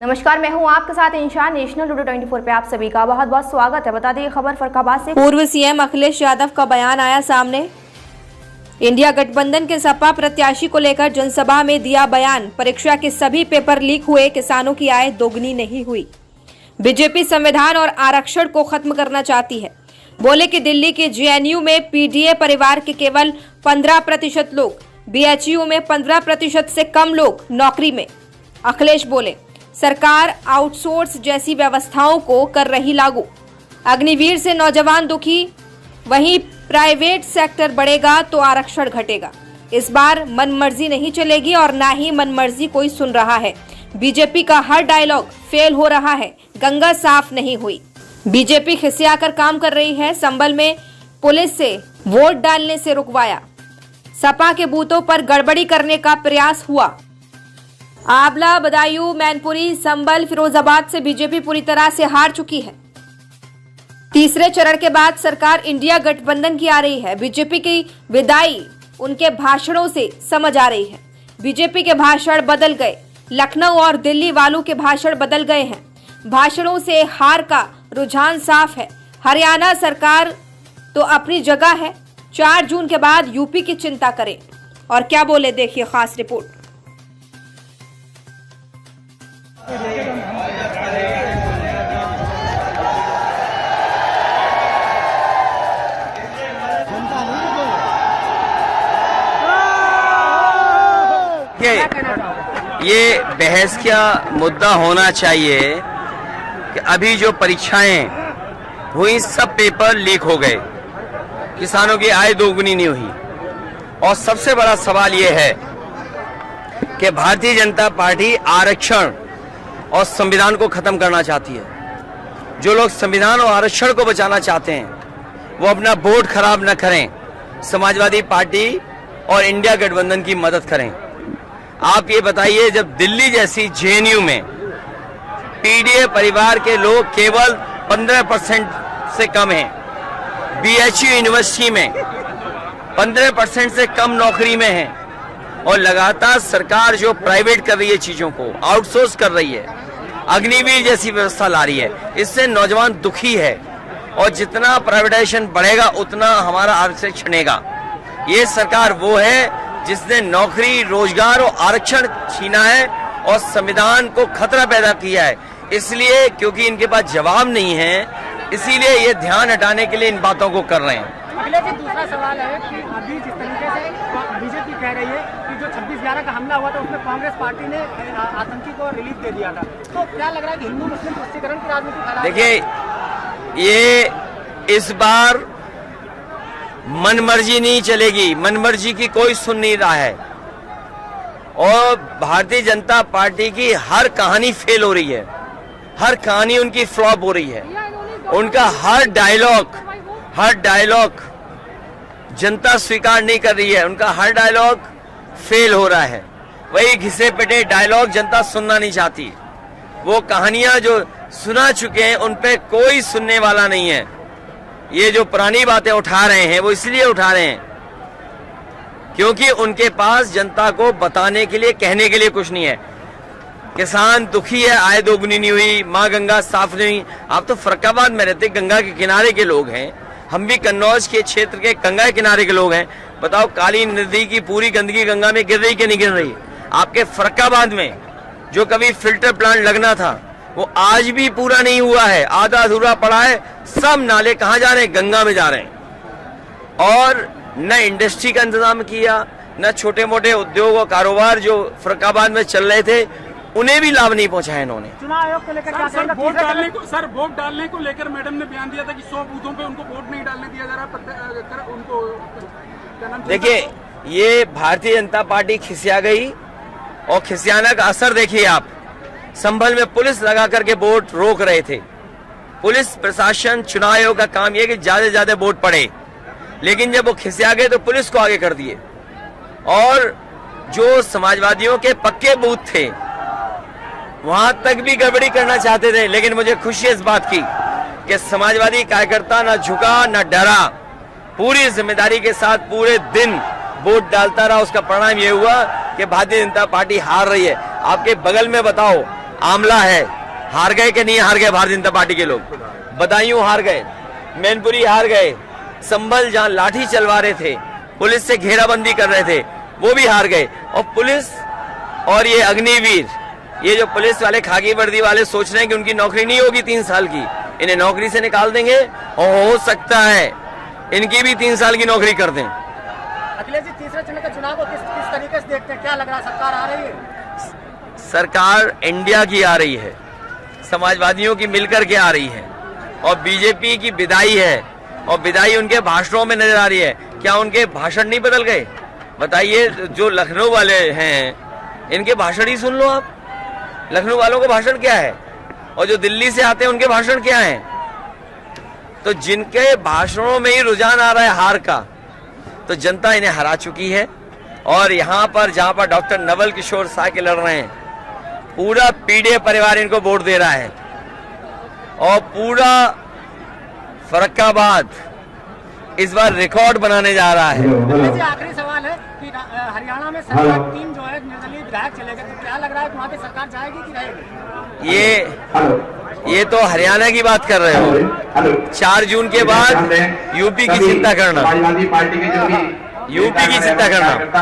नमस्कार, मैं हूं आपके साथ इंशान। नेशनल लूडो 24 पे आप सभी का बहुत बहुत स्वागत है। बता दें खबर फरक्काबाद से पूर्व सीएम अखिलेश यादव का बयान आया सामने। इंडिया गठबंधन के सपा प्रत्याशी को लेकर जनसभा में दिया बयान। परीक्षा के सभी पेपर लीक हुए, किसानों की आय दोगुनी नहीं हुई। बीजेपी संविधान और आरक्षण को खत्म करना चाहती है। बोले कि दिल्ली के जेएनयू में पीडीए परिवार के केवल 15% लोग, बीएचयू में 15% से कम लोग नौकरी में। अखिलेश बोले, सरकार आउटसोर्स जैसी व्यवस्थाओं को कर रही लागू। अग्निवीर से नौजवान दुखी, वहीं प्राइवेट सेक्टर बढ़ेगा तो आरक्षण घटेगा। इस बार मनमर्जी नहीं चलेगी और ना ही मनमर्जी कोई सुन रहा है। बीजेपी का हर डायलॉग फेल हो रहा है। गंगा साफ नहीं हुई। बीजेपी खिसियाकर काम कर रही है। संभल में पुलिस से वोट डालने से रुकवाया। सपा के बूथों पर गड़बड़ी करने का प्रयास हुआ। आंवला, बदायूं, मैनपुरी, संभल, फिरोजाबाद से बीजेपी पूरी तरह से हार चुकी है। तीसरे चरण के बाद सरकार इंडिया गठबंधन की आ रही है। बीजेपी की विदाई उनके भाषणों से समझ आ रही है। बीजेपी के भाषण बदल गए। लखनऊ और दिल्ली वालों के भाषण बदल गए हैं। भाषणों से हार का रुझान साफ है। हरियाणा सरकार तो अपनी जगह है। 4 जून के बाद यूपी की चिंता करें। और क्या बोले, देखिए खास रिपोर्ट। ये बहस का मुद्दा होना चाहिए कि अभी जो परीक्षाएं हुई सब पेपर लीक हो गए, किसानों की आय दोगुनी नहीं हुई। और सबसे बड़ा सवाल ये है कि भारतीय जनता पार्टी आरक्षण और संविधान को खत्म करना चाहती है। जो लोग संविधान और आरक्षण को बचाना चाहते हैं वो अपना वोट खराब न करें, समाजवादी पार्टी और इंडिया गठबंधन की मदद करें। आप ये बताइए, जब दिल्ली जैसी जेएनयू में पीडीए परिवार के लोग केवल 15% से कम हैं, बीएचयू यूनिवर्सिटी में 15% से कम नौकरी में हैं, और लगातार सरकार जो प्राइवेट कर रही है, चीजों को आउटसोर्स कर रही है, अग्निवीर जैसी व्यवस्था ला रही है, इससे नौजवान दुखी है। और जितना प्राइवेटाइजेशन बढ़ेगा उतना हमारा आरक्षण छिनेगा। ये सरकार वो है जिसने नौकरी, रोजगार और आरक्षण छीना है और संविधान को खतरा पैदा किया है। इसलिए क्योंकि इनके पास जवाब नहीं है, इसीलिए ये ध्यान हटाने के लिए इन बातों को कर रहे हैं। अखिलेश जी, दूसरा सवाल है कि अभी जिस तरीके से बीजेपी कह रही है कि जो 26/11 का हमला हुआ था उसमें कांग्रेस पार्टी ने आतंकी को रिलीफ दे दिया था, तो क्या लग रहा है कि हिंदू मुस्लिम तुष्टीकरण की राजनीति फैला? देखिए, ये इस बार मनमर्जी नहीं चलेगी। मनमर्जी की कोई सुन नहीं रहा है और भारतीय जनता पार्टी की हर कहानी फेल हो रही है। हर कहानी उनकी फ्लॉप हो रही है। उनका हर डायलॉग जनता स्वीकार नहीं कर रही है। उनका हर डायलॉग फेल हो रहा है। वही घिसे पिटे डायलॉग जनता सुनना नहीं चाहती। वो कहानियां जो सुना चुके हैं उन पे कोई सुनने वाला नहीं है। ये जो पुरानी बातें उठा रहे हैं वो इसलिए उठा रहे हैं क्योंकि उनके पास जनता को बताने के लिए, कहने के लिए कुछ नहीं है। किसान दुखी है, आय दोगुनी नहीं हुई, माँ गंगा साफ नहीं हुई। आप तो फरक्काबाद में रहते, गंगा के किनारे के लोग हैं। हम भी कन्नौज के क्षेत्र के गंगा के किनारे के लोग हैं। बताओ, काली नदी की पूरी गंदगी गंगा में गिर रही कि नहीं गिर रही? आपके फरक्काबाद में जो कभी फिल्टर प्लांट लगना था वो आज भी पूरा नहीं हुआ है, आधा अधूरा पड़ा है। सब नाले कहाँ जा रहे हैं? गंगा में जा रहे हैं। और न इंडस्ट्री का इंतजाम किया, न छोटे मोटे उद्योग और कारोबार जो फरक्काबाद में चल रहे थे उन्हें भी लाभ नहीं पहुंचाया इन्होंने। चुनाव आयोग को लेकर वोट डालने को लेकर मैडम ने बयान दिया था कि 100 बूथों पे उनको वोट नहीं डालने दिया जा रहा। उनको देखिए, ये भारतीय जनता पार्टी खिसिया गई और खिसियाने का असर देखिए आप। संभल में पुलिस लगा करके वोट रोक रहे थे। पुलिस प्रशासन, चुनाव आयोग का काम यह कि ज्यादा से ज्यादा वोट पड़े, लेकिन जब वो खिसिया गए तो पुलिस को आगे कर दिए। और जो समाजवादियों के पक्के बूथ थे वहां तक भी गड़बड़ी करना चाहते थे, लेकिन मुझे खुशी है इस बात की कि समाजवादी कार्यकर्ता न झुका न डरा, पूरी जिम्मेदारी के साथ पूरे दिन वोट डालता रहा। उसका परिणाम ये हुआ कि भारतीय जनता पार्टी हार रही है। आपके बगल में बताओ, आमला है, हार गए कि नहीं हार गए भारतीय जनता पार्टी के लोग? बदायूं हार गए, मैनपुरी हार गए, संभल जहां लाठी चलवा रहे थे, पुलिस से घेराबंदी कर रहे थे, वो भी हार गए। और पुलिस और ये अग्निवीर, ये जो पुलिस वाले खाकी वर्दी वाले सोच रहे हैं कि उनकी नौकरी नहीं होगी 3 साल की, इन्हें नौकरी से निकाल देंगे और हो सकता है इनकी भी 3 साल की नौकरी कर दें। अखिलेश जी, तीसरे चरण का चुनाव को किस तरीके से देखते हैं? क्या लग रहा है, सरकार आ रही है? सरकार इंडिया की आ रही है, समाजवादियों की मिलकर के आ रही है, और बीजेपी की विदाई है, और विदाई उनके भाषणों में नजर आ रही है। क्या उनके भाषण नहीं बदल गए? बताइए, जो लखनऊ वाले हैं इनके भाषण ही सुन लो आप। लखनऊ वालों का भाषण क्या है, और जो दिल्ली से आते हैं उनके भाषण क्या हैं? तो जिनके भाषणों में ही रुझान आ रहा है हार का, तो जनता इन्हें हरा चुकी है। और यहाँ पर जहां पर डॉक्टर नवल किशोर साह के लड़ रहे हैं, पूरा पीढ़े परिवार इनको वोट दे रहा है, और पूरा फर्रुखाबाद इस बार रिकॉर्ड बनाने जा रहा है। जी, आखिरी सवाल है कि हरियाणा में सरकार 3 जो है निर्दलीय विधायक चले गए, तो क्या लग रहा है कि वहाँ पे सरकार जाएगी कि रहेगी? ये तो हरियाणा की बात कर रहे हो। 4 जून के बाद यूपी की चिंता करना, यूपी की चिंता करना।